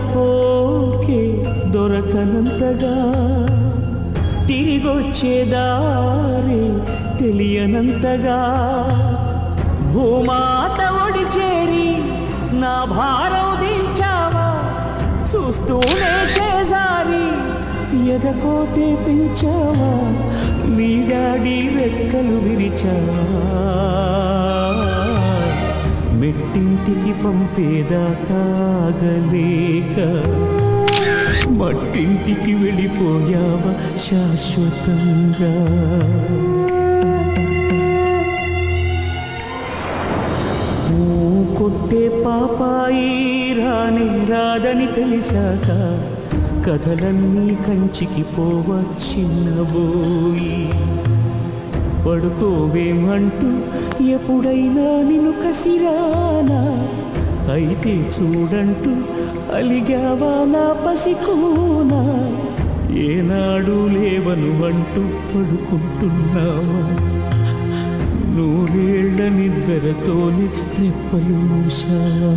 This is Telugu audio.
పోకే దొరకనంతగా తిరిగొచ్చే దారి తెలియనంతగా భూమాత ఒడి చేరి నా భారం దించావా చూస్తూనే చేజారి ఎదకోతే పెంచావా నీ డాడీ రెక్కలు విరిచావా మెట్టింటికి పంపేదాకాగలేక మట్టింటికి వెళ్ళిపోయావా శాశ్వతంగా కొట్టే పాపాయి రాని రాదని తెలిసాక కథలన్నీ కంచికి పోవా చిన్నబోయి పడుకోవేమంటూ ఎప్పుడైనా నిన్ను కసిరానా అయితే చూడంటూ అలిగావా నా పసికోనా ఏనాడు లేవను అంటూ పడుకుంటున్నావా నూరేళ్ల నిద్రతోని రెప్పలు మూసావా